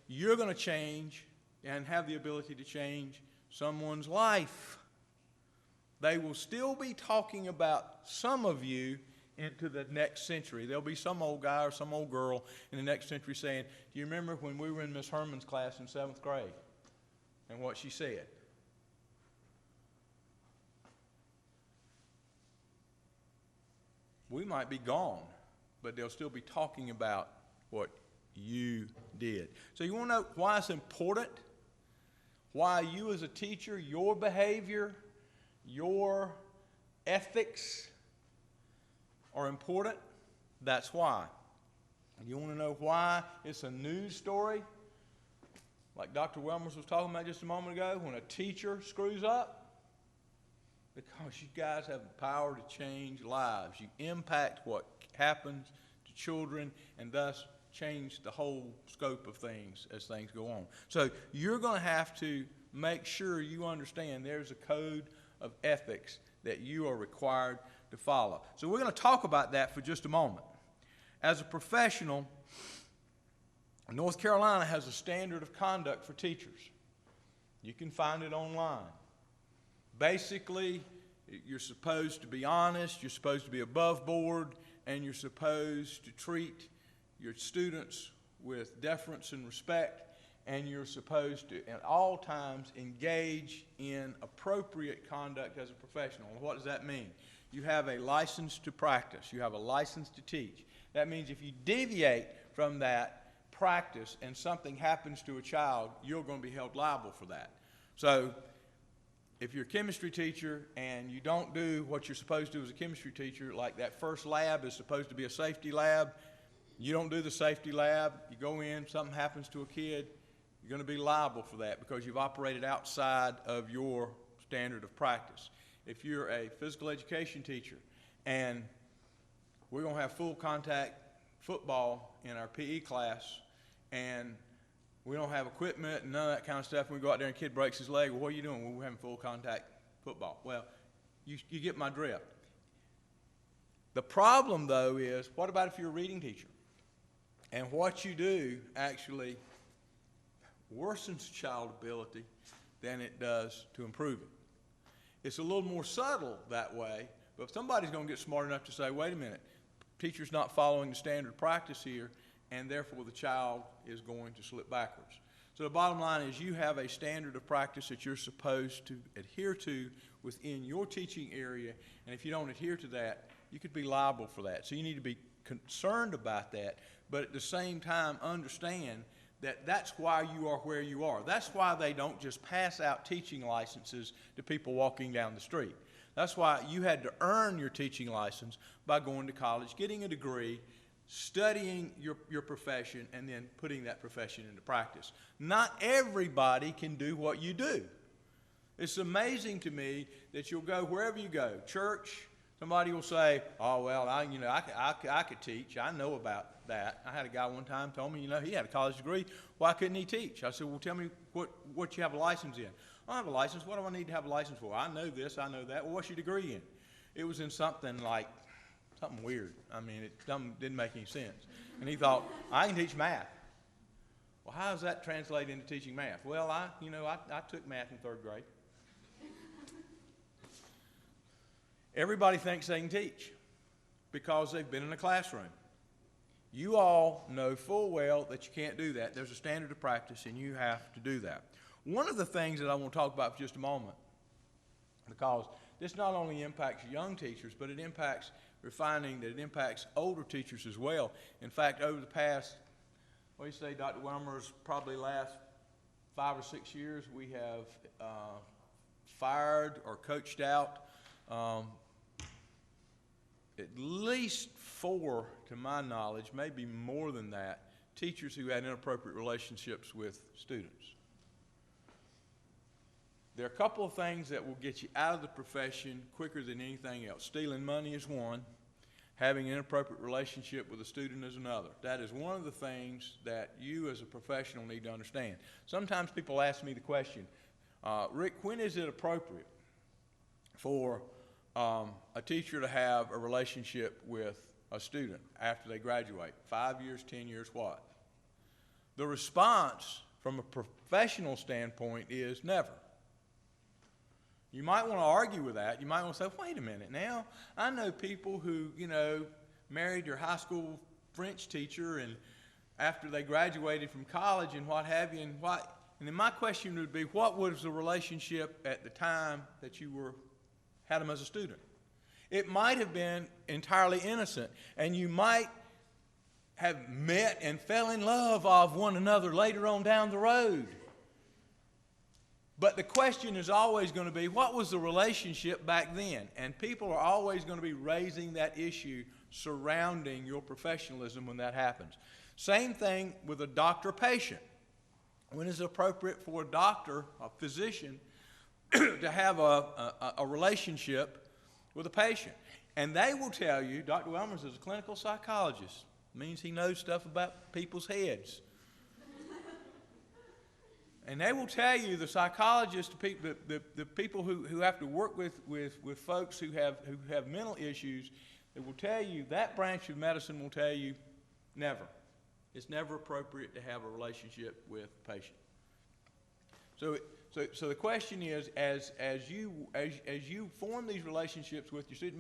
You're going to change and have the ability to change someone's life. They will still be talking about some of you into the next century. There'll be some old guy or some old girl in the next century saying, do you remember when we were in Miss Herman's class in 7th grade and what she said? We might be gone, but they'll still be talking about what you did. So you want to know why it's important? Why you as a teacher, your behavior, your ethics are important? That's why. You want to know why it's a news story? Like Dr. Welmers was talking about just a moment ago, when a teacher screws up? Because you guys have the power to change lives. You impact what happens to children and thus change the whole scope of things as things go on. So you're going to have to make sure you understand there's a code of ethics that you are required to follow. So we're going to talk about that for just a moment. As a professional, North Carolina has a standard of conduct for teachers. You can find it online. Basically, you're supposed to be honest, you're supposed to be above board, and you're supposed to treat your students with deference and respect, and you're supposed to, at all times, engage in appropriate conduct as a professional. What does that mean? You have a license to practice. You have a license to teach. That means if you deviate from that practice and something happens to a child, you're going to be held liable for that. So if you're a chemistry teacher and you don't do what you're supposed to do as a chemistry teacher, like that first lab is supposed to be a safety lab, you don't do the safety lab, you go in, something happens to a kid, you're going to be liable for that because you've operated outside of your standard of practice. If you're a physical education teacher and we're going to have full contact football in our PE class and we don't have equipment and none of that kind of stuff, and we go out there and a kid breaks his leg, well, what are you doing? Well, we're having full contact football. Well, you get my drift. The problem, though, is what about if you're a reading teacher? And what you do actually worsens child ability than it does to improve it. It's a little more subtle that way, but if somebody's going to get smart enough to say, wait a minute, teacher's not following the standard practice here, and therefore the child is going to slip backwards. So the bottom line is you have a standard of practice that you're supposed to adhere to within your teaching area, and if you don't adhere to that, you could be liable for that. So you need to be concerned about that, but at the same time understand that that's why you are where you are. That's why they don't just pass out teaching licenses to people walking down the street. That's why you had to earn your teaching license by going to college, getting a degree, studying your profession, and then putting that profession into practice. Not everybody can do what you do. It's amazing to me that you'll go wherever you go, church. Somebody will say, oh, well, I could teach. I know about that. I had a guy one time told me, he had a college degree. Why couldn't he teach? I said, well, tell me what you have a license in. I don't have a license. What do I need to have a license for? I know this, I know that. Well, what's your degree in? It was in something weird. It didn't make any sense. And he thought, I can teach math. Well, how does that translate into teaching math? Well, I took math in 3rd grade. Everybody thinks they can teach because they've been in a classroom. You all know full well that you can't do that. There's a standard of practice, and you have to do that. One of the things that I want to talk about for just a moment, because this not only impacts young teachers, but it impacts, we're finding that it impacts older teachers as well. In fact, over the past, what do you say, Dr. Wilmer's, probably last 5 or 6 years, we have fired or coached out at least 4, to my knowledge, maybe more than that, teachers who had inappropriate relationships with students. There are a couple of things that will get you out of the profession quicker than anything else. Stealing money is one. having an inappropriate relationship with a student is another. That is one of the things that you as a professional need to understand. Sometimes people ask me the question, Rick, when is it appropriate for a teacher to have a relationship with a student after they graduate? 5 years, 10 years, what? The response from a professional standpoint is never. You might want to argue with that. You might want to say, wait a minute now. I know people who, married their high school French teacher and after they graduated from college and what have you, and then my question would be, what was the relationship at the time that you had them as a student? It might have been entirely innocent, and you might have met and fell in love of one another later on down the road. But the question is always going to be, what was the relationship back then? And people are always going to be raising that issue surrounding your professionalism when that happens. Same thing with a doctor-patient. When is it appropriate for a doctor, a physician, to have a relationship with a patient? And they will tell you, Dr. Welmers is a clinical psychologist. It means he knows stuff about people's heads. And they will tell you, the psychologists, the people who have to work with folks who have mental issues, they will tell you, that branch of medicine will tell you, never. It's never appropriate to have a relationship with a patient. So the question is, as you form these relationships with your students,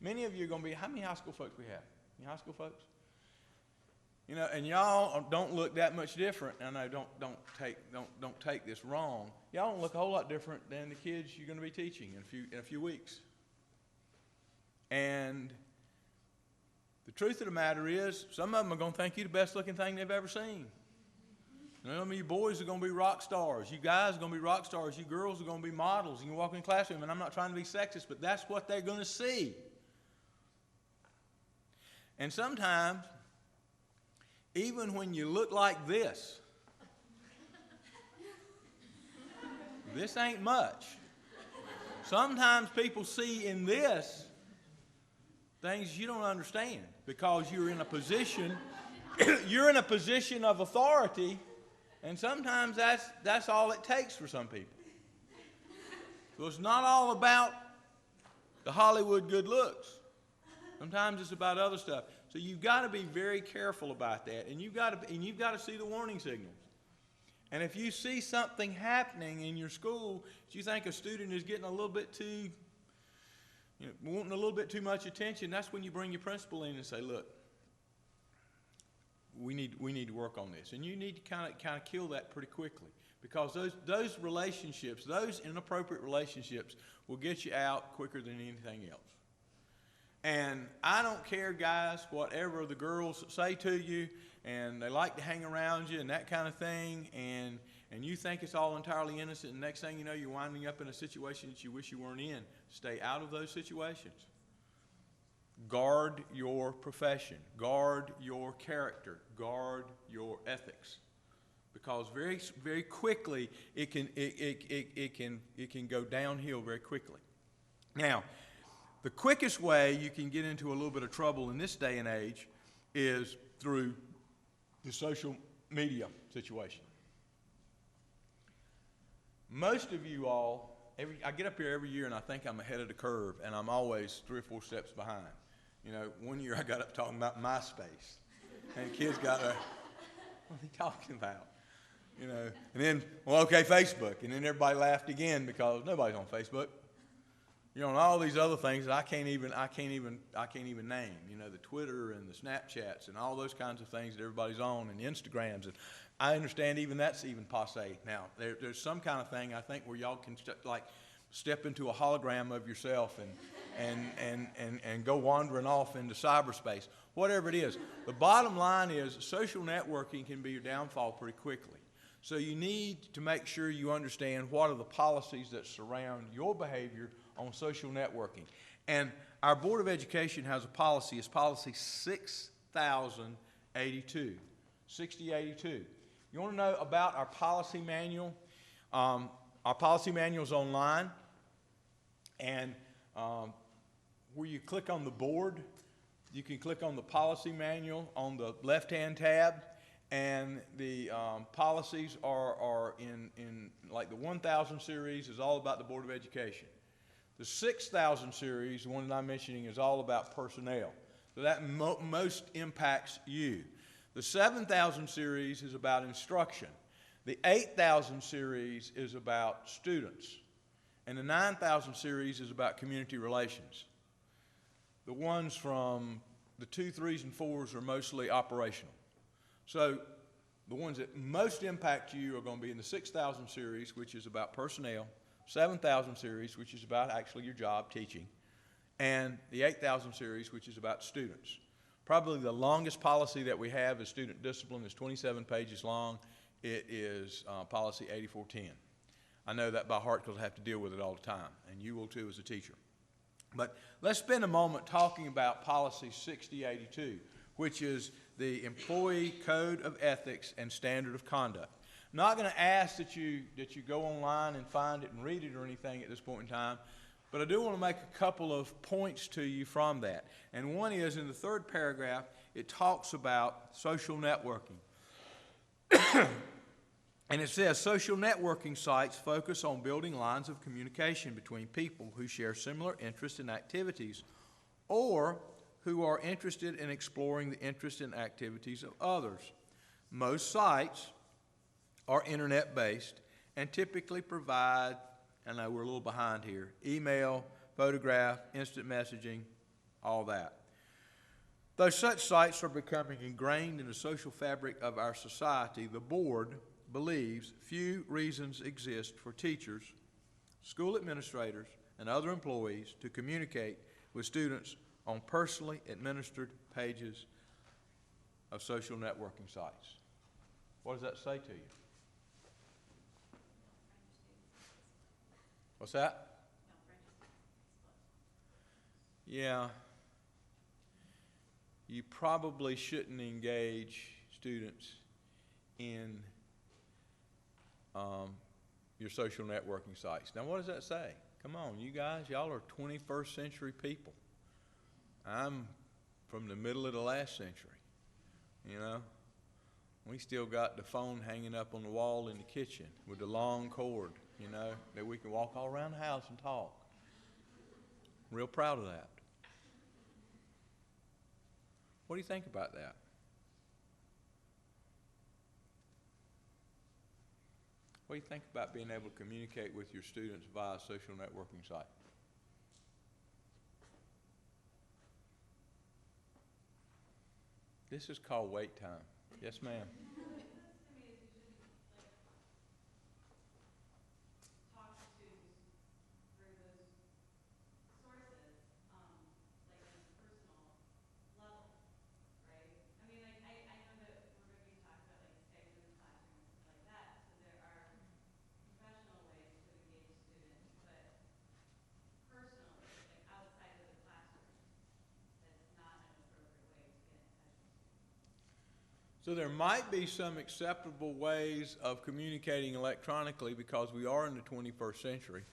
many of you are going to be, how many high school folks we have? Any high school folks? And y'all don't look that much different. I know, don't take this wrong. Y'all don't look a whole lot different than the kids you're going to be teaching in a few weeks. And the truth of the matter is, some of them are going to think you're the best looking thing they've ever seen. You boys are going to be rock stars. You guys are going to be rock stars. You girls are going to be models. You can walk in the classroom, and I'm not trying to be sexist, but that's what they're going to see. And sometimes, even when you look like this, this ain't much. Sometimes people see in this things you don't understand because you're in a position, of authority, and sometimes that's all it takes for some people. So it's not all about the Hollywood good looks. Sometimes it's about other stuff. So you've got to be very careful about that, and you've got to see the warning signals. And if you see something happening in your school that you think a student is getting a little bit too, wanting a little bit too much attention, that's when you bring your principal in and say, look, we need to work on this. And you need to kind of kill that pretty quickly, because those relationships, those inappropriate relationships, will get you out quicker than anything else. And I don't care, guys, whatever the girls say to you, and they like to hang around you and that kind of thing, and you think it's all entirely innocent, and next thing you know, you're winding up in a situation that you wish you weren't in. Stay out of those situations. Guard your profession. Guard your character. Guard your ethics. Because very, very quickly, it can go downhill very quickly. Now, the quickest way you can get into a little bit of trouble in this day and age is through the social media situation. Most of you all, I get up here every year and I think I'm ahead of the curve, and I'm always 3 or 4 steps behind. One year I got up talking about MySpace, and the kids got what are they talking about? And then, Facebook, and then everybody laughed again because nobody's on Facebook. And all these other things that I can't even name. The Twitter and the Snapchats and all those kinds of things that everybody's on, and the Instagrams. And I understand even that's even passé now. There's some kind of thing I think where y'all can step into a hologram of yourself and go wandering off into cyberspace. Whatever it is, the bottom line is social networking can be your downfall pretty quickly. So you need to make sure you understand what are the policies that surround your behavior on social networking. And our Board of Education has a policy. It's policy 6082. 6082. You want to know about our policy manual? Our policy manual is online. And where you click on the board, you can click on the policy manual on the left-hand tab, and the policies are in like the 1000 series is all about the Board of Education. The 6000 series, the one that I'm mentioning, is all about personnel. So that most impacts you. The 7000 series is about instruction. The 8000 series is about students. And the 9000 series is about community relations. The ones from the 2, 3s, and 4s are mostly operational. So the ones that most impact you are going to be in the 6000 series, which is about personnel, 7000 series, which is about actually your job, teaching, and the 8000 series, which is about students. Probably the longest policy that we have is student discipline. It's 27 pages long. It is policy 8410. I know that by heart because I have to deal with it all the time, and you will too as a teacher. But let's spend a moment talking about policy 6082, which is the Employee Code of Ethics and Standard of Conduct. I'm not going to ask that you go online and find it and read it or anything at this point in time, but I do want to make a couple of points to you from that. And one is in the 3rd paragraph, it talks about social networking. And it says, social networking sites focus on building lines of communication between people who share similar interests and activities, or who are interested in exploring the interests and activities of others. Most sites are internet-based and typically provide, I know we're a little behind here, email, photograph, instant messaging, all that. Though such sites are becoming ingrained in the social fabric of our society, the board believes few reasons exist for teachers, school administrators, and other employees to communicate with students on personally administered pages of social networking sites. What does that say to you? What's that? Yeah. You probably shouldn't engage students in your social networking sites. Now, what does that say? Come on, you guys, y'all are 21st century people. I'm from the middle of the last century, you know. We still got the phone hanging up on the wall in the kitchen with the long cord, you know, that we can walk all around the house and talk. Real proud of that. What do you think about that? What do you think about being able to communicate with your students via a social networking site? This is called wait time. Yes, ma'am. So there might be some acceptable ways of communicating electronically because we are in the 21st century.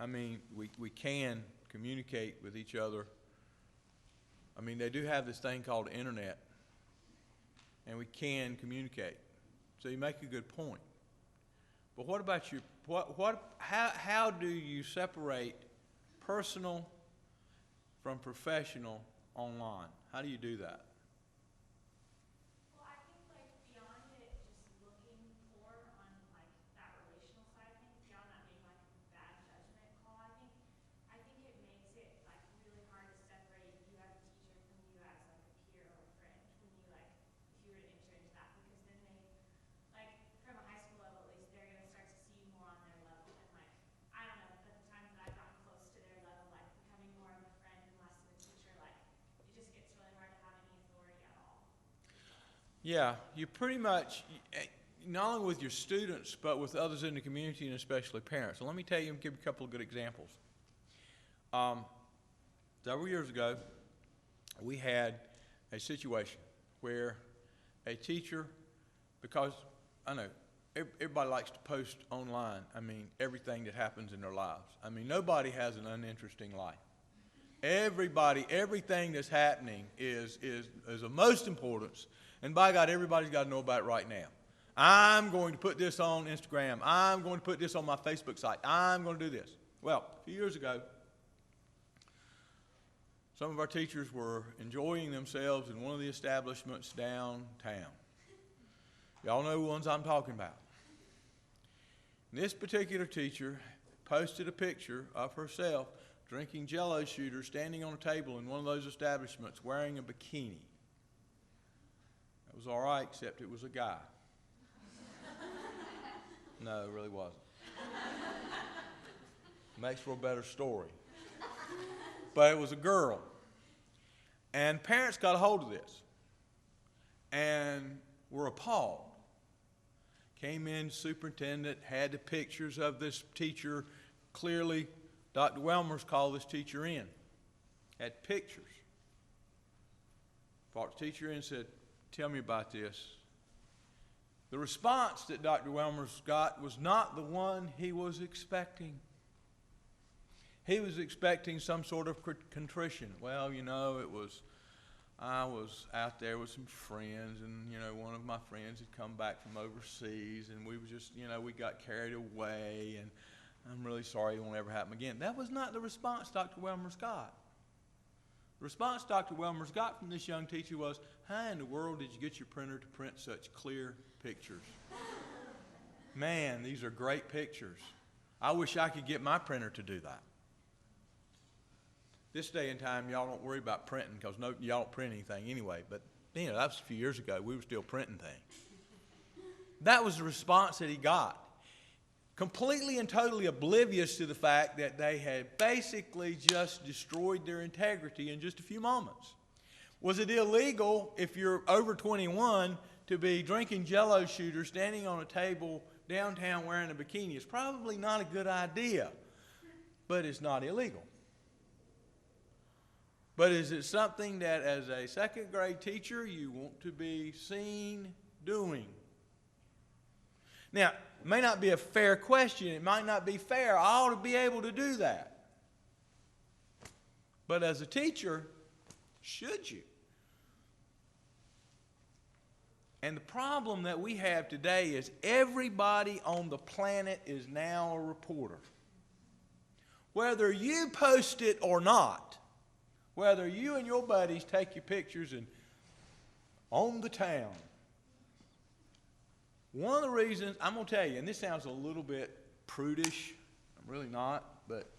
I mean, we can communicate with each other. I mean, they do have this thing called internet, and we can communicate. So you make a good point. But what about you? How do you separate personal from professional online? How do you do that? Yeah, you pretty much, not only with your students, but with others in the community and especially parents. So let me tell you, give you a couple of good examples. Several years ago, we had a situation where a teacher, because I know everybody likes to post online, I mean, everything that happens in their lives. I mean, nobody has an uninteresting life. Everybody, everything that's happening is of most importance. And by God, everybody's got to know about it right now. I'm going to put this on Instagram. I'm going to put this on my Facebook site. I'm going to do this. Well, a few years ago, some of our teachers were enjoying themselves in one of the establishments downtown. Y'all know the ones I'm talking about. This particular teacher posted a picture of herself drinking Jell-O shooters, standing on a table in one of those establishments wearing a bikini. That was all right, except it was a guy. No, it really wasn't. Makes for a better story. But it was a girl. And parents got a hold of this and were appalled. Came in, superintendent, had the pictures of this teacher. Clearly, Dr. Welmers called this teacher in. Had pictures. Brought the teacher in and said, tell me about this. The response that Dr. Welmers got was not the one he was expecting. He was expecting some sort of contrition. Well, you know, I was out there with some friends, and, you know, one of my friends had come back from overseas, and we was just, you know, we got carried away, and I'm really sorry it won't ever happen again. That was not the response Dr. Welmers got. The response Dr. Welmers got from this young teacher was, how in the world did you get your printer to print such clear pictures? Man, these are great pictures. I wish I could get my printer to do that. This day and time, y'all don't worry about printing because y'all don't print anything anyway. But, you know, that was a few years ago. We were still printing things. That was the response that he got. Completely and totally oblivious to the fact that they had basically just destroyed their integrity in just a few moments. Was it illegal if you're over 21 to be drinking Jell-O shooters, standing on a table downtown wearing a bikini? It's probably not a good idea, but it's not illegal. But is it something that as a second grade teacher you want to be seen doing? Now, it may not be a fair question. It might not be fair. I ought to be able to do that. But as a teacher, should you? And the problem that we have today is everybody on the planet is now a reporter. Whether you post it or not, whether you and your buddies take your pictures and on the town. One of the reasons, I'm going to tell you, and this sounds a little bit prudish, I'm really not, but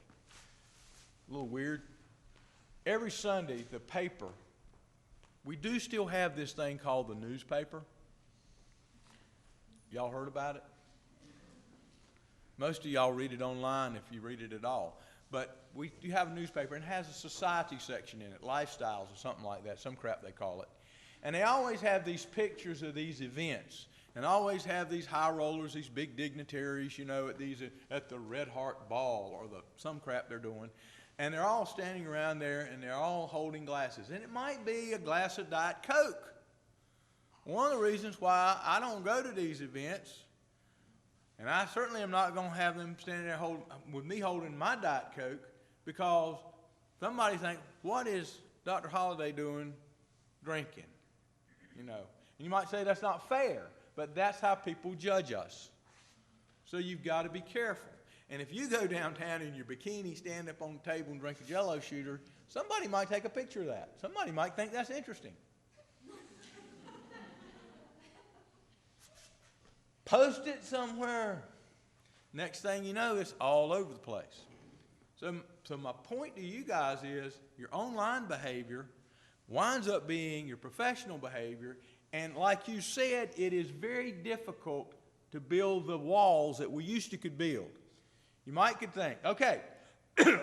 a little weird. Every Sunday, the paper, we do still have this thing called the newspaper. Y'all heard about it? Most of y'all read it online if you read it at all. But we do have a newspaper, and it has a society section in it, lifestyles or something like that, some crap they call it. And they always have these pictures of these events, and always have these high rollers, these big dignitaries, you know, at the Red Heart Ball or some crap they're doing. And they're all standing around there, and they're all holding glasses. And it might be a glass of Diet Coke. One of the reasons why I don't go to these events, and I certainly am not going to have them standing there with me holding my Diet Coke, because somebody thinks, what is Dr. Holliday doing drinking? You know, and you might say that's not fair, but that's how people judge us. So you've got to be careful. And if you go downtown in your bikini, stand up on the table and drink a Jell-O shooter, somebody might take a picture of that. Somebody might think that's interesting. Post it somewhere. Next thing you know, it's all over the place. So my point to you guys is your online behavior winds up being your professional behavior. And like you said, it is very difficult to build the walls that we used to could build. You might could think, okay,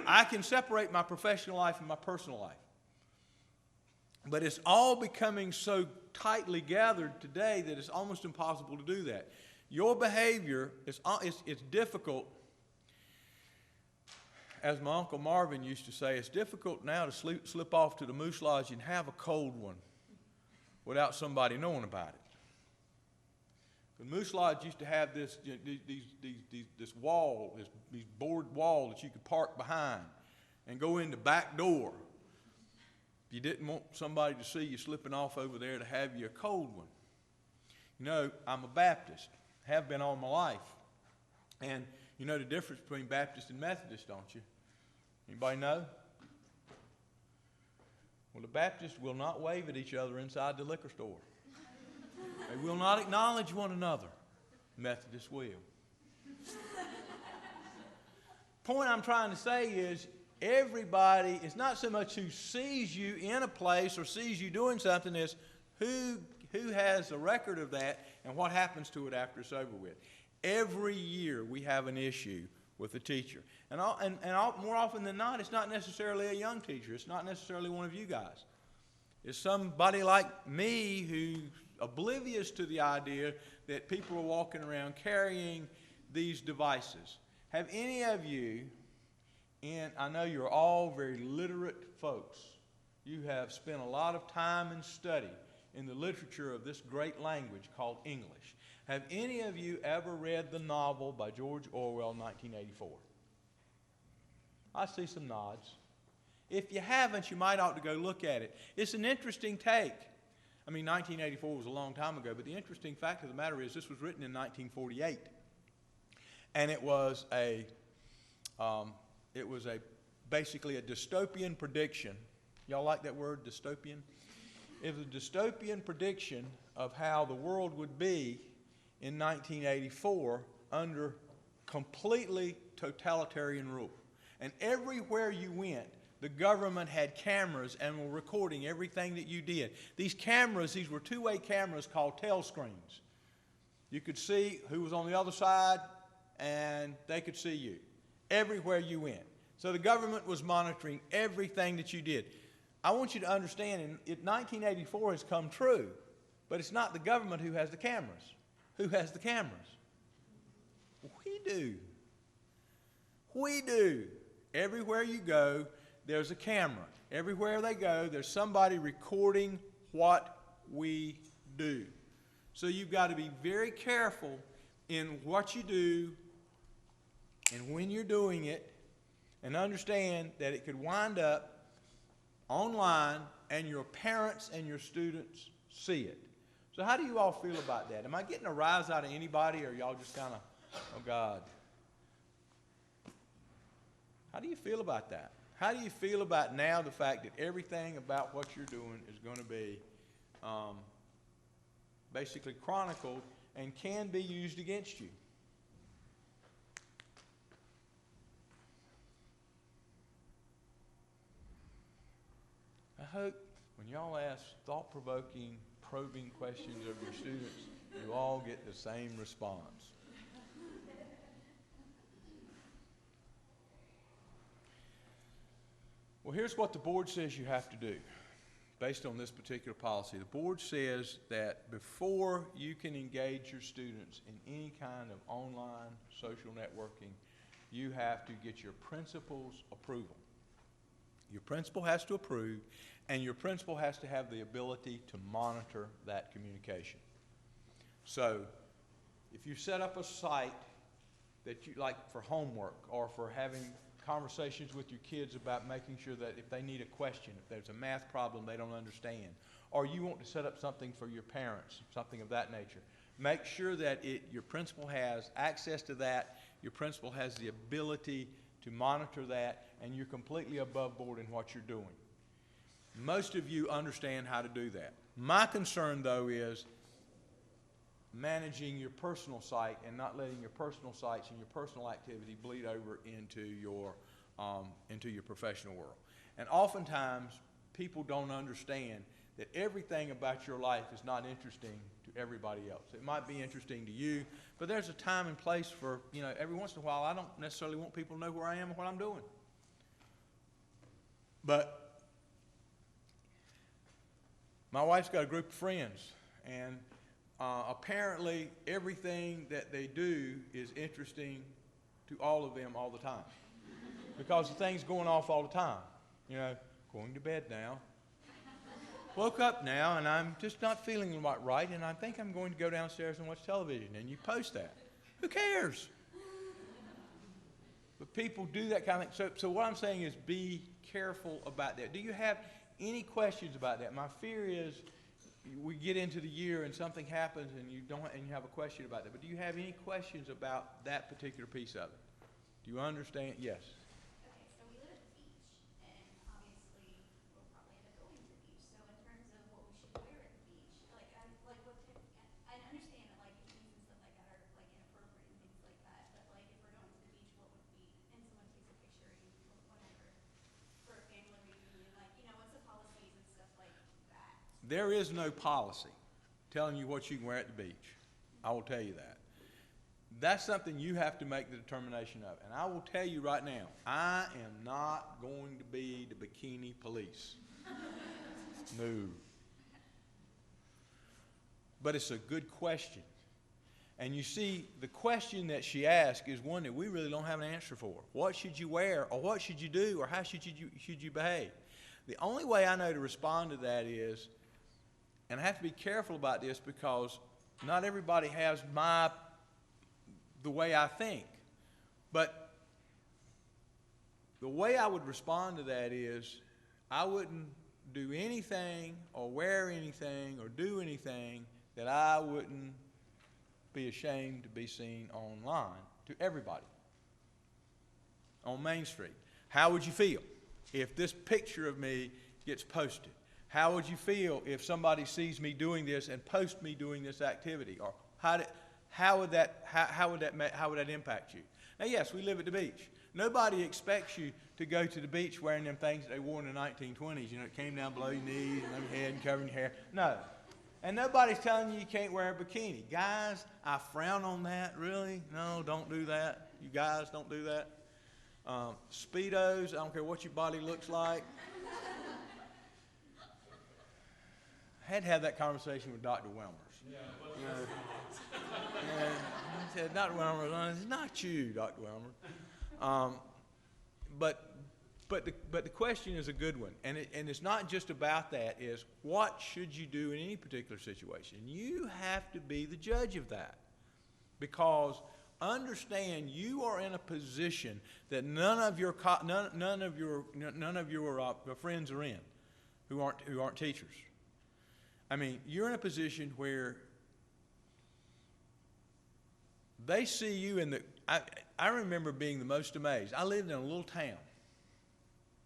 I can separate my professional life and my personal life. But it's all becoming so tightly gathered today that it's almost impossible to do that. Your behavior, it's difficult. As my Uncle Marvin used to say, it's difficult now to slip off to the Moose Lodge and have a cold one without somebody knowing about it. The Moose Lodge used to have this wall, this board wall that you could park behind and go in the back door you didn't want somebody to see you slipping off over there to have you a cold one. You know, I'm a Baptist, have been all my life. And you know the difference between Baptist and Methodist, don't you? Anybody know? Well, the Baptists will not wave at each other inside the liquor store. They will not acknowledge one another. Methodists will. Point I'm trying to say is everybody, it's not so much who sees you in a place or sees you doing something, as who has a record of that and what happens to it after it's over with. Every year we have an issue with a teacher. And more often than not, it's not necessarily a young teacher. It's not necessarily one of you guys. It's somebody like me who's oblivious to the idea that people are walking around carrying these devices. Have any of you, and I know you're all very literate folks, you have spent a lot of time and study in the literature of this great language called English. Have any of you ever read the novel by George Orwell, 1984? I see some nods. If you haven't, you might ought to go look at it. It's an interesting take. I mean, 1984 was a long time ago, but the interesting fact of the matter is this was written in 1948. And it was basically a dystopian prediction. Y'all like that word, dystopian? It was a dystopian prediction of how the world would be in 1984 under completely totalitarian rule. And everywhere you went, the government had cameras and were recording everything that you did. These cameras, these were two-way cameras called telescreens. You could see who was on the other side, and they could see you everywhere you went. So the government was monitoring everything that you did. I want you to understand, 1984 has come true, but it's not the government who has the cameras. Who has the cameras? We do. We do. Everywhere you go, there's a camera. Everywhere they go, there's somebody recording what we do. So you've got to be very careful in what you do and when you're doing it, and understand that it could wind up online and your parents and your students see it. So how do you all feel about that? Am I getting a rise out of anybody, or y'all just kind of, oh God? How do you feel about that? How do you feel about now the fact that everything about what you're doing is going to be basically chronicled and can be used against you? I hope when y'all ask thought-provoking, probing questions of your students, you all get the same response. Well, here's what the board says you have to do based on this particular policy. The board says that before you can engage your students in any kind of online social networking, you have to get your principal's approval. Your principal has to approve, and your principal has to have the ability to monitor that communication. So if you set up a site that you like for homework or for having conversations with your kids about making sure that if they need a question, if there's a math problem they don't understand, or you want to set up something for your parents, something of that nature, make sure that your principal has access to that, your principal has the ability to monitor that, and you're completely above board in what you're doing. Most of you understand how to do that. My concern, though, is managing your personal site and not letting your personal sites and your personal activity bleed over into your professional world. And oftentimes, people don't understand that everything about your life is not interesting to everybody else. It might be interesting to you, but there's a time and place for, every once in a while, I don't necessarily want people to know where I am and what I'm doing. But my wife's got a group of friends, and apparently everything that they do is interesting to all of them all the time, because the thing's going off all the time. Going to bed now. Woke up now, and I'm just not feeling right, and I think I'm going to go downstairs and watch television, and you post that. Who cares? But people do that kind of thing. So what I'm saying is be careful about that. Do you have any questions about that? My fear is we get into the year and something happens and you have a question about that. But do you have any questions about that particular piece of it? Do you understand? Yes. Okay, so we live at the beach, and obviously we'll probably end up going to the beach. So in terms of what we should wear at the beach, like I understand that like bikinis and stuff like that are like inappropriate and things like that. But like if we're going to the beach, what would be, and someone takes a picture or whatever for a family reunion, like what's the policies and stuff like that? There is no policy telling you what you can wear at the beach. I will tell you that. That's something you have to make the determination of. And I will tell you right now, I am not going to be the bikini police. No. But it's a good question. And you see, the question that she asked is one that we really don't have an answer for. What should you wear, or what should you do, or how should you behave? The only way I know to respond to that is, and I have to be careful about this because not everybody has the way I think. But the way I would respond to that is I wouldn't do anything or wear anything or do anything that I wouldn't be ashamed to be seen online to everybody on Main Street. How would you feel if this picture of me gets posted? How would you feel if somebody sees me doing this and posts me doing this activity? Or how would that impact you? Now, yes, we live at the beach. Nobody expects you to go to the beach wearing them things that they wore in the 1920s. It came down below your knees and over your head and covering your hair. No. And nobody's telling you you can't wear a bikini. Guys, I frown on that, really. No, don't do that. You guys don't do that. Speedos, I don't care what your body looks like. I had to have that conversation with Dr. Welmers. I said, Dr. Welmers, it's not you, Dr. Welmers. But the question is a good one, and it's not just about that. Is what should you do in any particular situation? You have to be the judge of that, because understand you are in a position that none of your friends are in, who aren't teachers. I mean, you're in a position where they see you in the. I remember being the most amazed. I lived in a little town.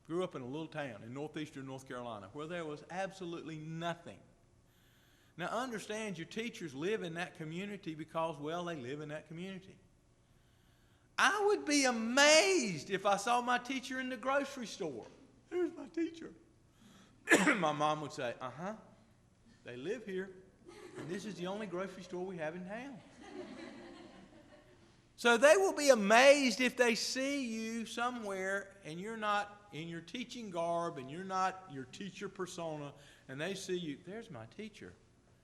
Grew up in a little town in northeastern North Carolina where there was absolutely nothing. Now understand, your teachers live in that community because, well, they live in that community. I would be amazed if I saw my teacher in the grocery store. There's my teacher. My mom would say, they live here, and this is the only grocery store we have in town. So they will be amazed if they see you somewhere and you're not in your teaching garb and you're not your teacher persona, and they see you, there's my teacher.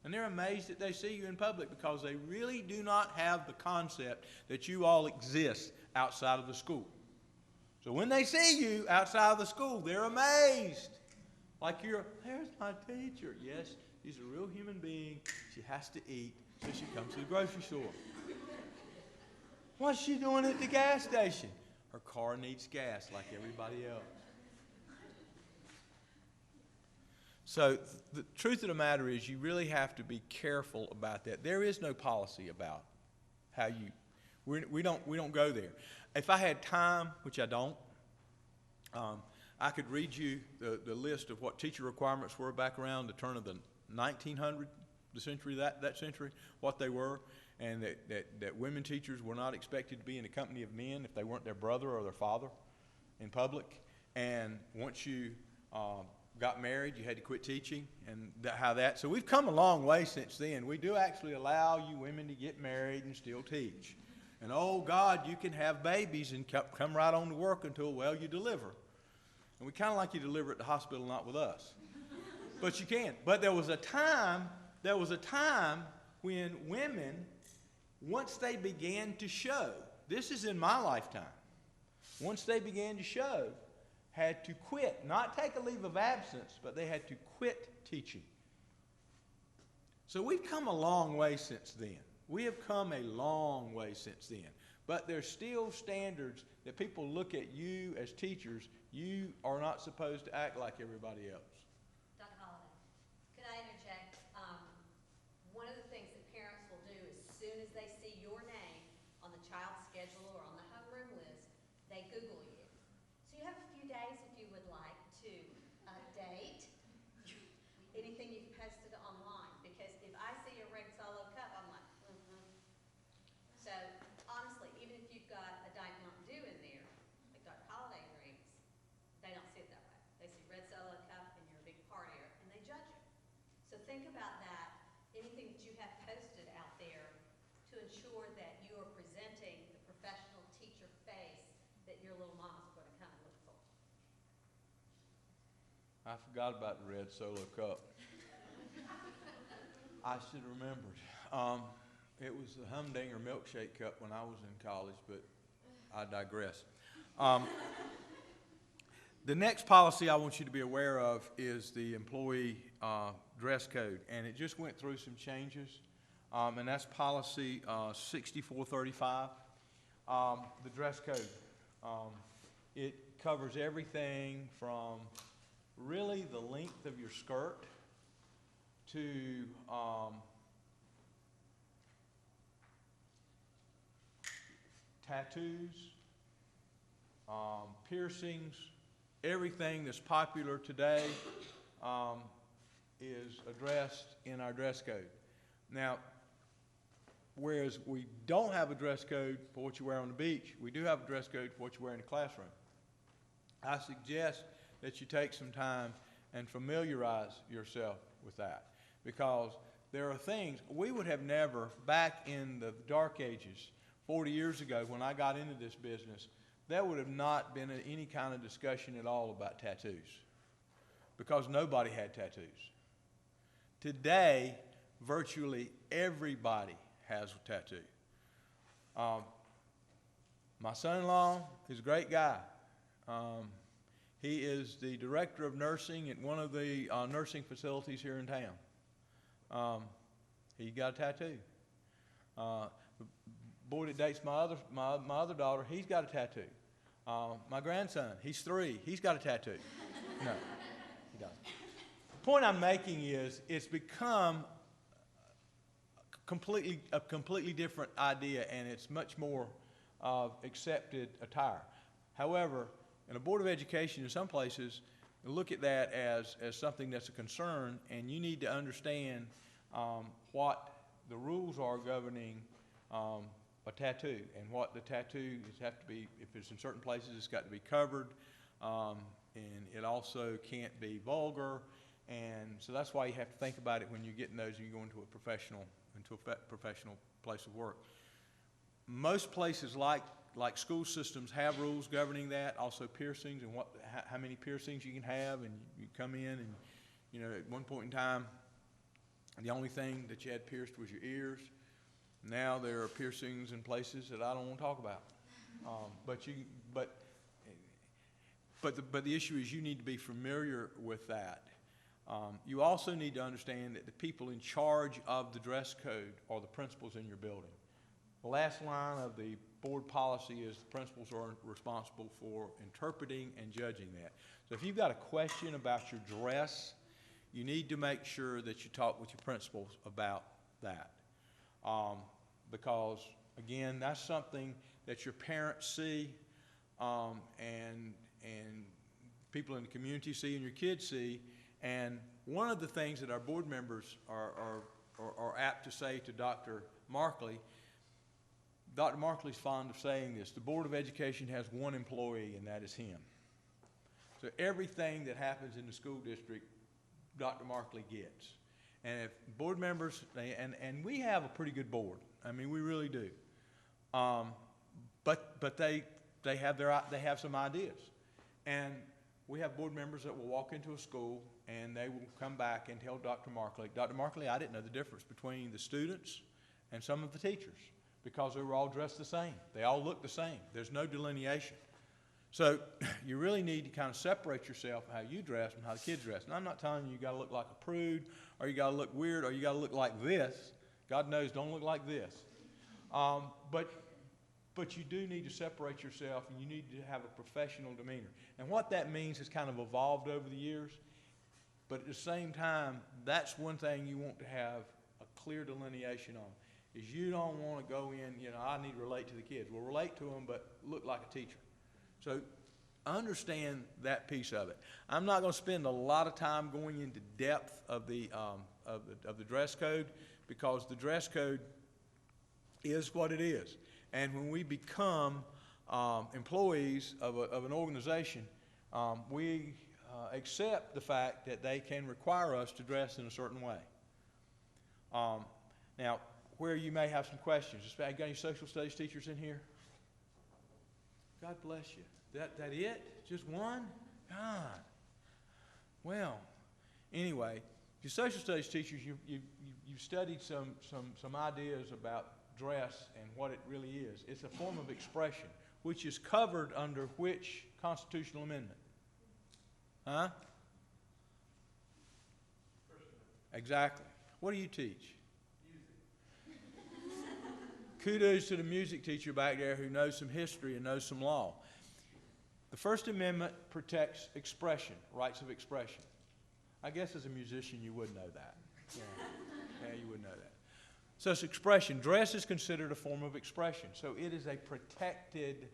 And they're amazed that they see you in public because they really do not have the concept that you all exist outside of the school. So when they see you outside of the school, they're amazed. Like there's my teacher. Yes, she's a real human being. She has to eat, so she comes to the grocery store. What's she doing at the gas station? Her car needs gas like everybody else. So the truth of the matter is you really have to be careful about that. There is no policy about how we don't go there. If I had time, which I don't, I could read you the list of what teacher requirements were back around the turn of the 1900, the century, that century, what they were. And that women teachers were not expected to be in the company of men if they weren't their brother or their father in public. And once you got married, you had to quit teaching, and so we've come a long way since then. We do actually allow you women to get married and still teach. And oh God, you can have babies and come right on to work until, well, you deliver. And we kind of like you to deliver at the hospital, not with us. But you can. But there was a time when women, once they began to show, this is in my lifetime, once they began to show, had to quit, not take a leave of absence, but they had to quit teaching. So we've come a long way since then. We have come a long way since then. But there's still standards that people look at you as teachers. You are not supposed to act like everybody else. I forgot about the red Solo cup. I should have remembered. It was the Humdinger milkshake cup when I was in college, but I digress. The next policy I want you to be aware of is the employee dress code, and it just went through some changes, and that's policy 6435, the dress code. It covers everything from really the length of your skirt to tattoos, piercings, everything that's popular today is addressed in our dress code. Now, whereas we don't have a dress code for what you wear on the beach, we do have a dress code for what you wear in the classroom. I suggest that you take some time and familiarize yourself with that, because there are things we would have never, back in the dark ages, 40 years ago when I got into this business, there would have not been any kind of discussion at all about tattoos, because nobody had tattoos. Today, virtually everybody has a tattoo. My son-in-law is a great guy. He is the director of nursing at one of the nursing facilities here in town. He got a tattoo. The boy that dates my other daughter, he's got a tattoo. My grandson, he's 3, he's got a tattoo. No, he doesn't. The point I'm making is it's become a completely different idea, and it's much more accepted attire. However, in a Board of Education, in some places, look at that as something that's a concern, and you need to understand what the rules are governing a tattoo, and what the tattoos have to be. If it's in certain places, it's got to be covered, and it also can't be vulgar, and so that's why you have to think about it when you're getting those and you go into a professional place of work. Most places like school systems have rules governing that, also piercings and how many piercings you can have, and you come in and, you know, at one point in time, the only thing that you had pierced was your ears. Now there are piercings in places that I don't want to talk about. But the issue is you need to be familiar with that. You also need to understand that the people in charge of the dress code are the principals in your building. The last line of the board policy is the principals are responsible for interpreting and judging that. So if you've got a question about your dress, you need to make sure that you talk with your principals about that. Because, again, that's something that your parents see, and people in the community see, and your kids see. And one of the things that our board members are apt to say to Dr. Markley, Dr. Markley's fond of saying this: the Board of Education has one employee, and that is him. So everything that happens in the school district, Dr. Markley gets. And if board members, and we have a pretty good board. I mean, we really do. But they have some ideas. And we have board members that will walk into a school and they will come back and tell Dr. Markley, I didn't know the difference between the students and some of the teachers, because they were all dressed the same. They all look the same. There's no delineation. So you really need to kind of separate yourself how you dress from how the kids dress. And I'm not telling you got to look like a prude, or you got to look weird, or you got to look like this. God knows, don't look like this. But you do need to separate yourself, and you need to have a professional demeanor. And what that means has kind of evolved over the years. But at the same time, that's one thing you want to have a clear delineation on, is you don't want to go in, you know, I need to relate to the kids. Well, relate to them, but look like a teacher. So understand that piece of it. I'm not going to spend a lot of time going into depth of the dress code, because the dress code is what it is. And when we become employees of an organization, we accept the fact that they can require us to dress in a certain way. Now, where you may have some questions, got any social studies teachers in here? God bless you. That it? Just one? God. Well, anyway, your social studies teachers, you've studied some ideas about dress and what it really is. It's a form of expression, which is covered under which constitutional amendment? Huh? Exactly. What do you teach? Music. Kudos to the music teacher back there who knows some history and knows some law. The First Amendment protects expression, rights of expression. I guess as a musician you would know that. Yeah, you would know that. So it's expression. Dress is considered a form of expression. So it is a protected,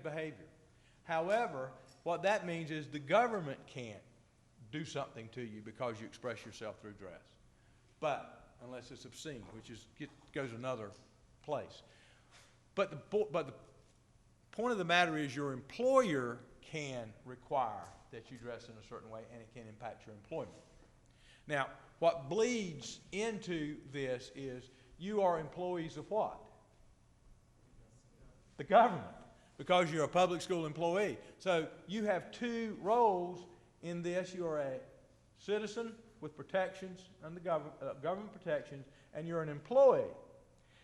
behavior. However, what that means is the government can't do something to you because you express yourself through dress. But unless it's obscene, which goes another place. But the point of the matter is your employer can require that you dress in a certain way, and it can impact your employment. Now, what bleeds into this is you are employees of what? The government, because you're a public school employee. So you have two roles in this. You are a citizen with protections under government protections, and you're an employee.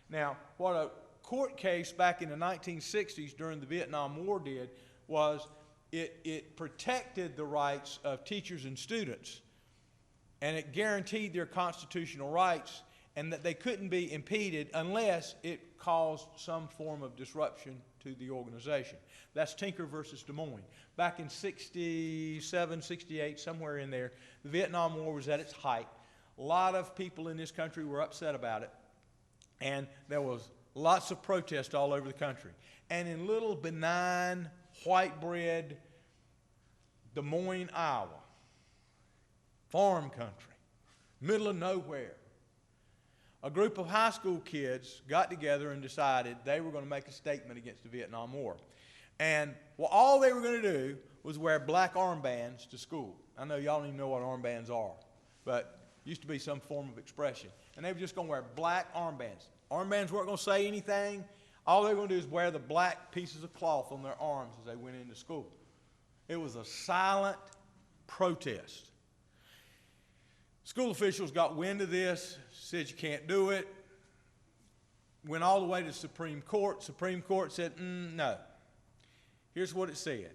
Now, what a court case back in the 1960s during the Vietnam War did was it protected the rights of teachers and students, and it guaranteed their constitutional rights and that they couldn't be impeded unless it caused some form of disruption to the organization. That's Tinker versus Des Moines. Back in 67, 68, somewhere in there, the Vietnam War was at its height. A lot of people in this country were upset about it, and there was lots of protest all over the country. And in little benign, white-bread Des Moines, Iowa, farm country, middle of nowhere, a group of high school kids got together and decided they were going to make a statement against the Vietnam War. And all they were going to do was wear black armbands to school. I know y'all don't even know what armbands are, but it used to be some form of expression. And they were just going to wear black armbands. Armbands weren't going to say anything. All they were going to do is wear the black pieces of cloth on their arms as they went into school. It was a silent protest. School officials got wind of this, said you can't do it. Went all the way to the Supreme Court. Supreme Court said, no. Here's what it said.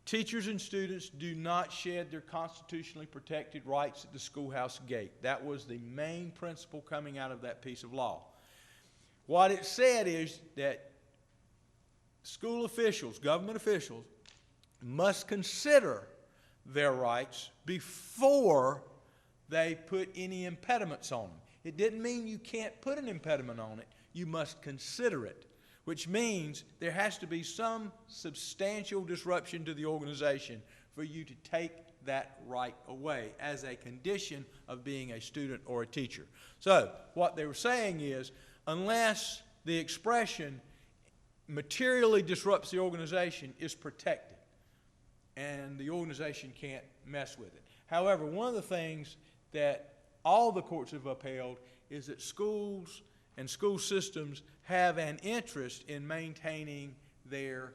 Teachers and students do not shed their constitutionally protected rights at the schoolhouse gate. That was the main principle coming out of that piece of law. What it said is that school officials, government officials, must consider their rights before they put any impediments on them. It didn't mean you can't put an impediment on it. You must consider it, which means there has to be some substantial disruption to the organization for you to take that right away as a condition of being a student or a teacher. So what they were saying is, unless the expression materially disrupts the organization, is protected, and the organization can't mess with it. However, one of the things that all the courts have upheld is that schools and school systems have an interest in maintaining their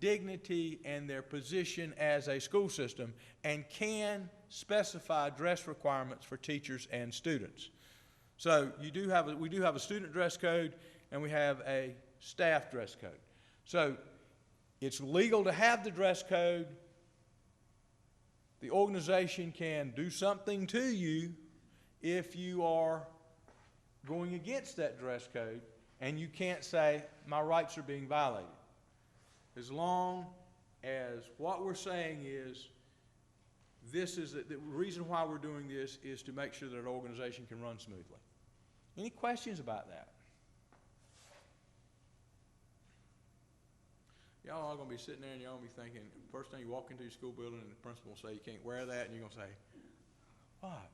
dignity and their position as a school system, and can specify dress requirements for teachers and students. So we do have a student dress code, and we have a staff dress code. So it's legal to have the dress code. The organization can do something to you if you are going against that dress code, and you can't say, my rights are being violated. As long as what we're saying is, this is the reason why we're doing this is to make sure that an organization can run smoothly. Any questions about that? Y'all are going to be sitting there and y'all going to be thinking, first thing you walk into your school building and the principal will say you can't wear that, and you're going to say, what?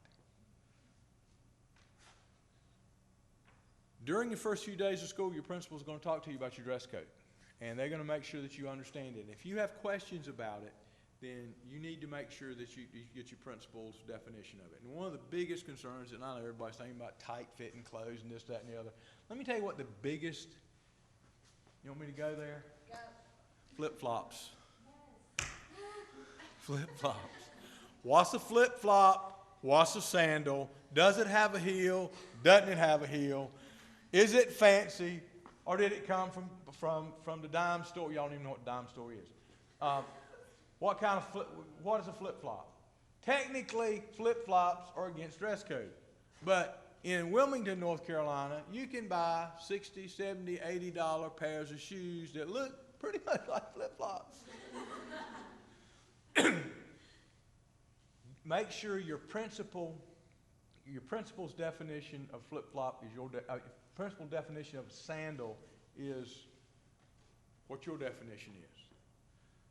During the first few days of school, your principal is going to talk to you about your dress code, and they're going to make sure that you understand it. If you have questions about it, then you need to make sure that you get your principal's definition of it. And one of the biggest concerns, and I know everybody's thinking about tight-fitting clothes and this, that, and the other. Let me tell you what the biggest, you want me to go there? Go. Flipflops. Flip-flops. What's a flip-flop? What's a sandal? Does it have a heel? Doesn't it have a heel? Is it fancy? Or did it come from the dime store? Y'all don't even know what dime store is. What is a flip-flop? Technically, flip-flops are against dress code. But in Wilmington, North Carolina, you can buy $60, $70, $80 pairs of shoes that look pretty much like flip-flops. Make sure your principal's definition of flip-flop is your principal definition of a sandal is what your definition is.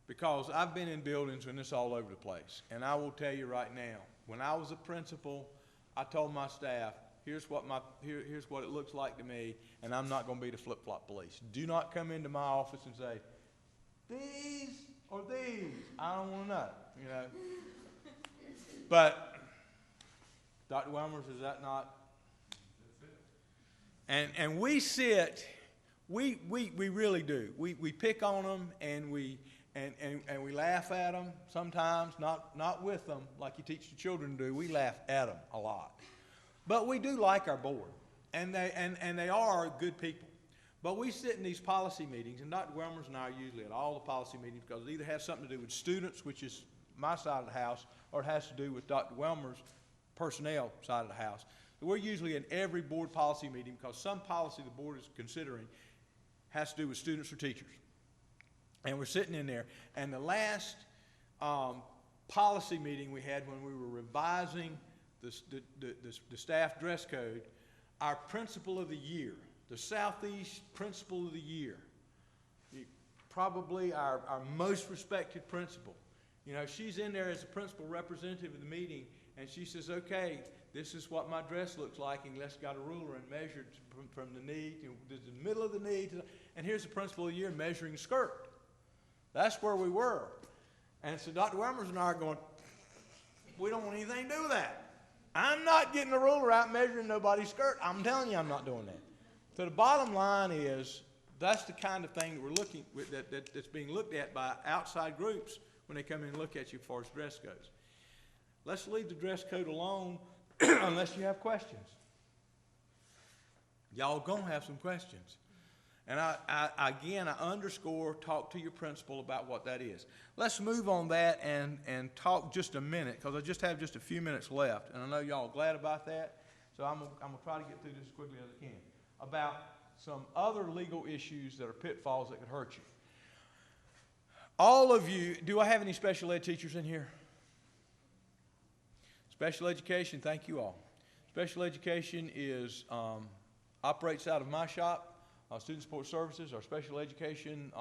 Because I've been in buildings and it's all over the place. And I will tell you right now, when I was a principal, I told my staff, here's what it looks like to me, and I'm not going to be the flip-flop police. Do not come into my office and say, these or these. I don't want to know, you know. But, Dr. Wilmers, is that not? And we sit, we really do. We pick on them and we laugh at them sometimes, not with them like you teach the children to do. We laugh at them a lot. But we do like our board, and they are good people. But we sit in these policy meetings, and Dr. Wilmers and I are usually at all the policy meetings because it either has something to do with students, which is my side of the house, or it has to do with Dr. Wilmers' personnel side of the house. We're usually in every board policy meeting because some policy the board is considering has to do with students or teachers. And we're sitting in there. And the last policy meeting we had when we were revising the staff dress code, our principal of the year, the Southeast principal of the year, probably our most respected principal. You know, she's in there as a principal representative of the meeting, and she says, okay, this is what my dress looks like, and let's got a ruler and measured from the knee to the middle of the knee, and here's the principal of the year measuring a skirt. That's where we were. And so Dr. Wilmers and I are going, we don't want anything to do with that. I'm not getting a ruler out measuring nobody's skirt. I'm telling you I'm not doing that. So the bottom line is that's the kind of thing that we're looking with, that's being looked at by outside groups when they come in and look at you as far as dress goes. Let's leave the dress code alone unless you have questions. Y'all gonna have some questions. And I underscore, talk to your principal about what that is. Let's move on that and talk just a minute, because I just have just a few minutes left, and I know y'all are glad about that, so I'm gonna try to get through this as quickly as I can, about some other legal issues that are pitfalls that could hurt you. All of you, do I have any special ed teachers in here? Special education, thank you all. Special education operates out of my shop. Student Support Services, our special education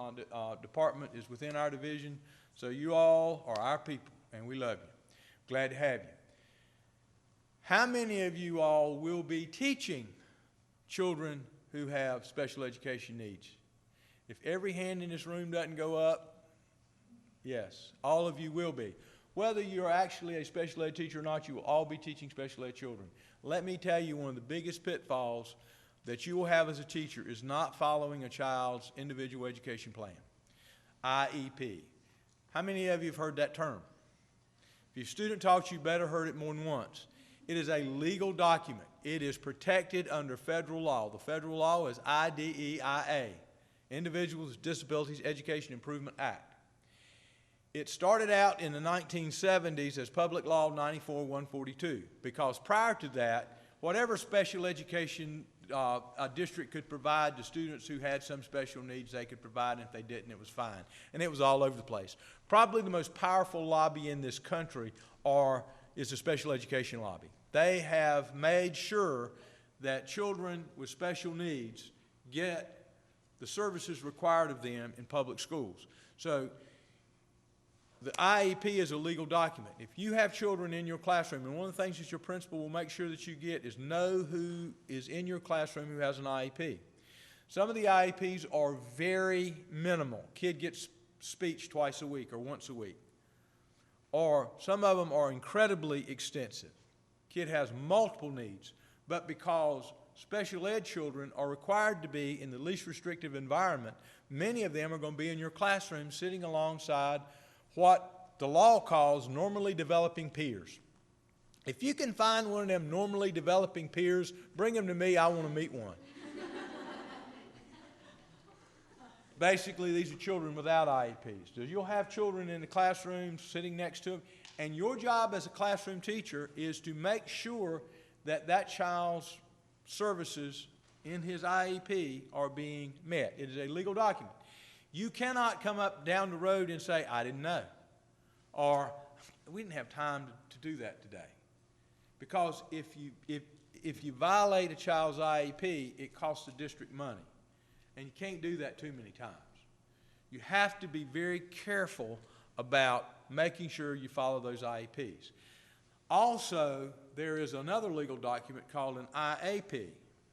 department is within our division. So you all are our people, and we love you. Glad to have you. How many of you all will be teaching children who have special education needs? If every hand in this room doesn't go up, yes, all of you will be. Whether you're actually a special ed teacher or not, you will all be teaching special ed children. Let me tell you, one of the biggest pitfalls that you will have as a teacher is not following a child's individual education plan, IEP. How many of you have heard that term? If your student taught you, better heard it more than once. It is a legal document. It is protected under federal law. The federal law is IDEIA, Individuals with Disabilities Education Improvement Act. It started out in the 1970s as Public Law 94-142, because prior to that, whatever special education a district could provide to students who had some special needs, they could provide, and if they didn't, it was fine. And it was all over the place. Probably the most powerful lobby in this country is the special education lobby. They have made sure that children with special needs get the services required of them in public schools. So the IEP is a legal document. If you have children in your classroom, and one of the things that your principal will make sure that you get is know who is in your classroom who has an IEP. Some of the IEPs are very minimal. Kid gets speech twice a week or once a week. Or some of them are incredibly extensive. Kid has multiple needs, but because special ed children are required to be in the least restrictive environment, many of them are going to be in your classroom sitting alongside what the law calls normally developing peers. If you can find one of them normally developing peers, bring them to me. I want to meet one. Basically, these are children without IEPs. So you'll have children in the classroom sitting next to them, and your job as a classroom teacher is to make sure that that child's services in his IEP are being met. It is a legal document. You cannot come up down the road and say, I didn't know, or we didn't have time to do that today. Because if you violate a child's IEP, it costs the district money. And you can't do that too many times. You have to be very careful about making sure you follow those IEPs. Also, there is another legal document called an IAP,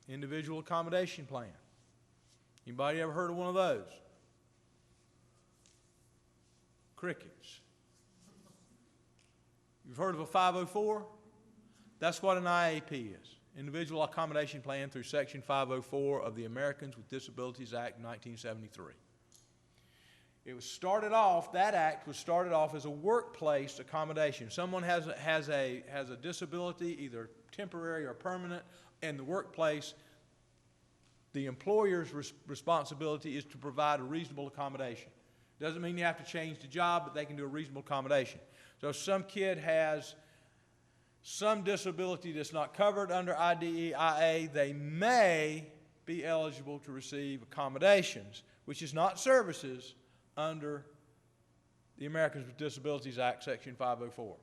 Individual Accommodation Plan. Anybody ever heard of one of those? Crickets. You've heard of a 504? That's what an IAP is. Individual Accommodation Plan through Section 504 of the Americans with Disabilities Act 1973. That act was started off as a workplace accommodation. Someone has a disability, either temporary or permanent, in the workplace. The employer's responsibility is to provide a reasonable accommodation. Doesn't mean you have to change the job, but they can do a reasonable accommodation. So if some kid has some disability that's not covered under IDEIA, they may be eligible to receive accommodations, which is not services, under the Americans with Disabilities Act, Section 504.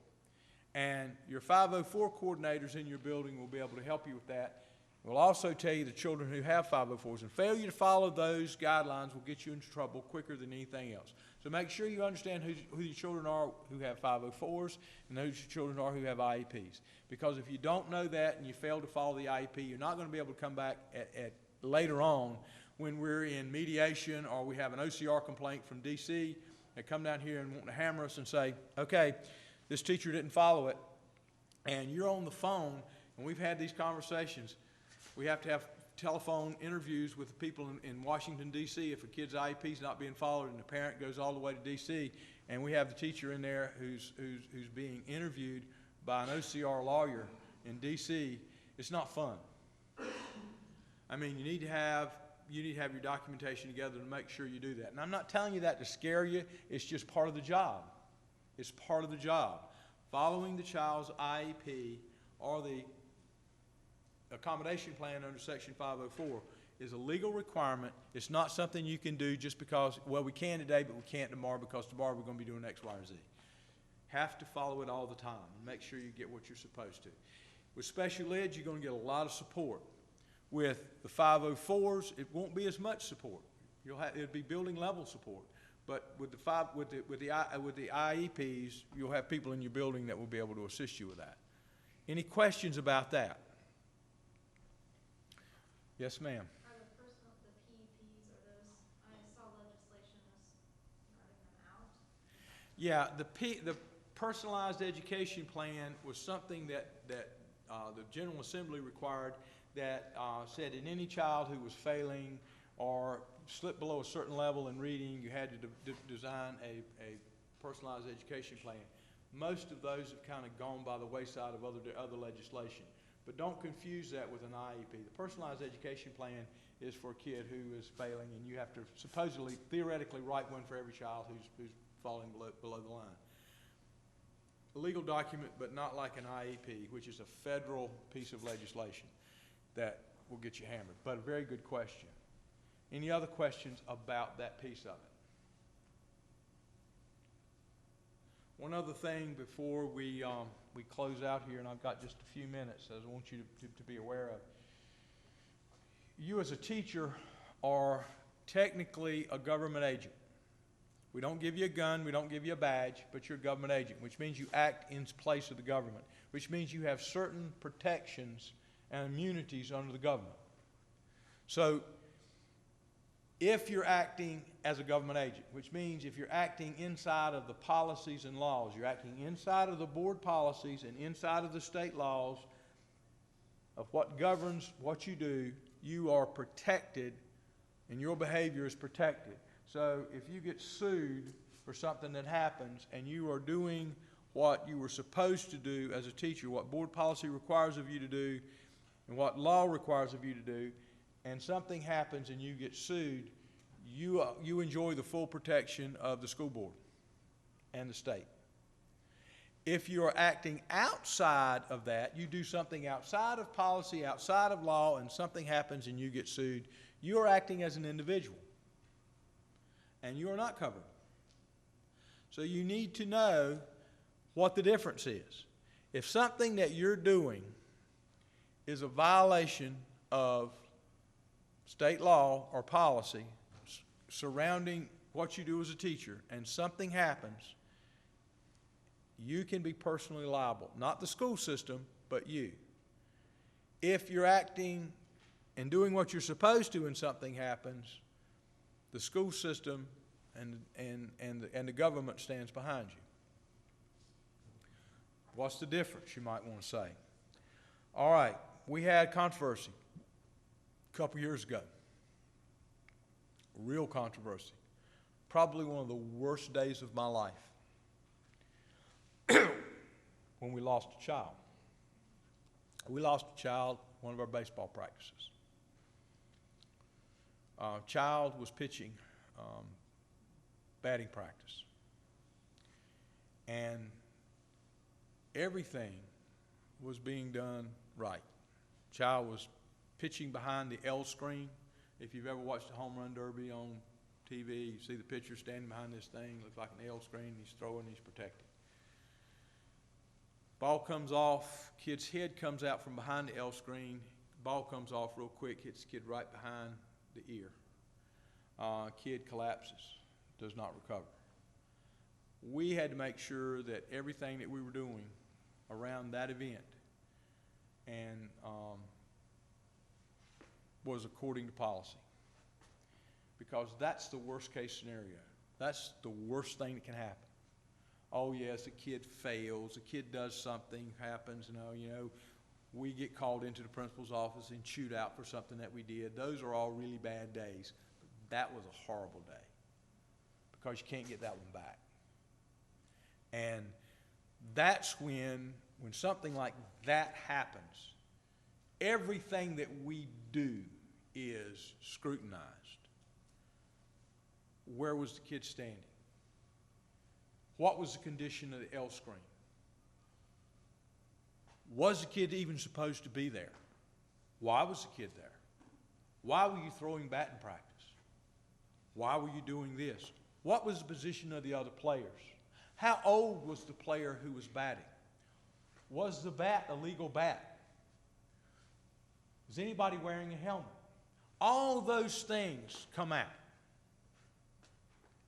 And your 504 coordinators in your building will be able to help you with that. We'll also tell you the children who have 504s, and failure to follow those guidelines will get you into trouble quicker than anything else. So make sure you understand who your children are who have 504s and who your children are who have IEPs. Because if you don't know that and you fail to follow the IEP, you're not going to be able to come back at later on when we're in mediation or we have an OCR complaint from DC. They come down here and want to hammer us and say, okay, this teacher didn't follow it, and you're on the phone, and we've had these conversations. We have to have telephone interviews with the people in Washington, D.C. if a kid's IEP is not being followed and the parent goes all the way to D.C., and we have the teacher in there who's being interviewed by an OCR lawyer in D.C., it's not fun. I mean, you need to have your documentation together to make sure you do that. And I'm not telling you that to scare you. It's just part of the job. It's part of the job. Following the child's IEP or the accommodation plan under Section 504 is a legal requirement. It's not something you can do just because, well, we can today, but we can't tomorrow because tomorrow we're going to be doing X, Y, or Z. Have to follow it all the time and make sure you get what you're supposed to. With special ed, you're going to get a lot of support. With the 504s, it won't be as much support. It'll be building level support. But with the IEPs, you'll have people in your building that will be able to assist you with that. Any questions about that? Yes, ma'am. Are the PEPs, are those, I saw legislation was running them out? Yeah, the personalized education plan was something that the General Assembly required that said in any child who was failing or slipped below a certain level in reading, you had to design a personalized education plan. Most of those have kind of gone by the wayside of other legislation. But don't confuse that with an IEP. The personalized education plan is for a kid who is failing, and you have to supposedly, theoretically, write one for every child who's falling below the line. A legal document, but not like an IEP, which is a federal piece of legislation that will get you hammered. But a very good question. Any other questions about that piece of it? One other thing before we close out here, and I've got just a few minutes, as I want you to be aware of. You as a teacher are technically a government agent. We don't give you a gun, we don't give you a badge, but you're a government agent, which means you act in place of the government, which means you have certain protections and immunities under the government. So if you're acting as a government agent, which means if you're acting inside of the policies and laws, you're acting inside of the board policies and inside of the state laws of what governs what you do, you are protected and your behavior is protected. So if you get sued for something that happens, and you are doing what you were supposed to do as a teacher, what board policy requires of you to do, and what law requires of you to do, and something happens and you get sued, you enjoy the full protection of the school board and the state. If you are acting outside of that, you do something outside of policy, outside of law, and something happens and you get sued, you are acting as an individual, and you are not covered. So you need to know what the difference is. If something that you're doing is a violation of state law or policy surrounding what you do as a teacher, and something happens, you can be personally liable. Not the school system, but you. If you're acting and doing what you're supposed to and something happens, the school system and the government stands behind you. What's the difference, you might want to say? All right, we had controversy a couple years ago. Real controversy. Probably one of the worst days of my life. When we lost a child. We lost a child at one of our baseball practices. Child was pitching batting practice. And everything was being done right. Child was pitching behind the L screen. If you've ever watched a home run derby on TV, you see the pitcher standing behind this thing, looks like an L screen, he's throwing, he's protected. Ball comes off, kid's head comes out from behind the L screen, ball comes off real quick, hits the kid right behind the ear. Kid collapses, does not recover. We had to make sure that everything that we were doing around that event and was according to policy. Because that's the worst case scenario. That's the worst thing that can happen. Oh yes, a kid fails, a kid does something, happens, we get called into the principal's office and chewed out for something that we did. Those are all really bad days. But that was a horrible day because you can't get that one back. And that's when something like that happens, everything that we do is scrutinized. Where was the kid standing? What was the condition of the L screen? Was the kid even supposed to be there? Why was the kid there? Why were you throwing batting practice? Why were you doing this? What was the position of the other players? How old was the player who was batting? Was the bat a legal bat? Was anybody wearing a helmet? All those things come out.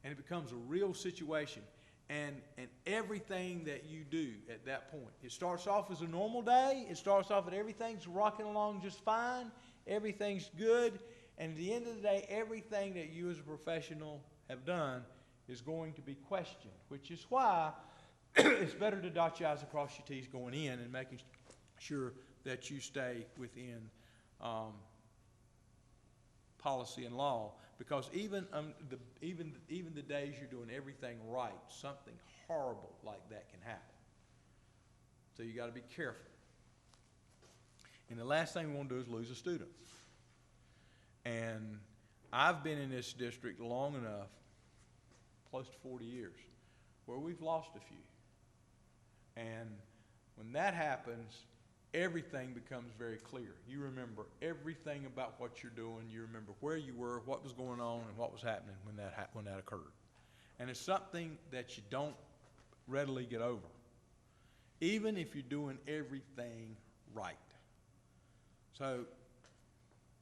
And it becomes a real situation. And everything that you do at that point, it starts off as a normal day. It starts off at everything's rocking along just fine. Everything's good. And at the end of the day, everything that you as a professional have done is going to be questioned, which is why it's better to dot your I's and cross your T's going in and making sure that you stay within policy and law. Because even the days you're doing everything right, something horrible like that can happen. So you got to be careful. And the last thing we want to do is lose a student. And I've been in this district long enough, close to 40 years, where we've lost a few. And when that happens, everything becomes very clear. You remember everything about what you're doing. You remember where you were, what was going on, and what was happening when that occurred. And it's something that you don't readily get over, even if you're doing everything right. So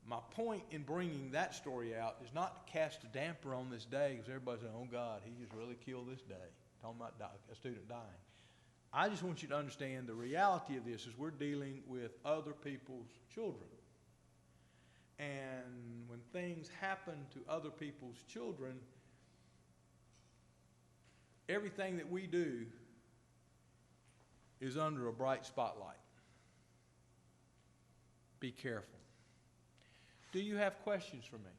my point in bringing that story out is not to cast a damper on this day, because everybody's saying, oh God, he just really killed this day, talking about a student dying. I just want you to understand the reality of this is we're dealing with other people's children. And when things happen to other people's children, everything that we do is under a bright spotlight. Be careful. Do you have questions for me?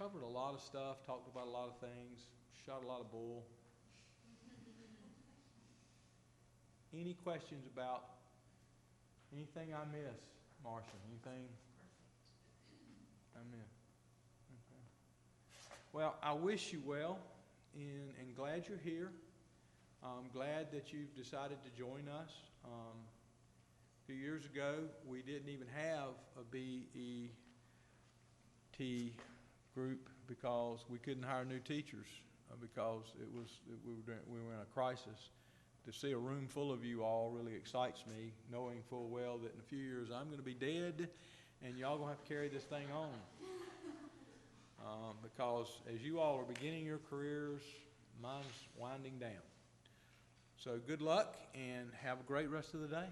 covered a lot of stuff, talked about a lot of things, shot a lot of bull. Any questions about anything I missed, Marcia? Anything I missed? Okay. Well, I wish you well, and glad you're here. I'm glad that you've decided to join us. A few years ago, we didn't even have a BET group because we couldn't hire new teachers because we were in a crisis. To see a room full of you all really excites me, knowing full well that in a few years I'm going to be dead and y'all going to have to carry this thing on. Because as you all are beginning your careers, mine's winding down. So good luck and have a great rest of the day.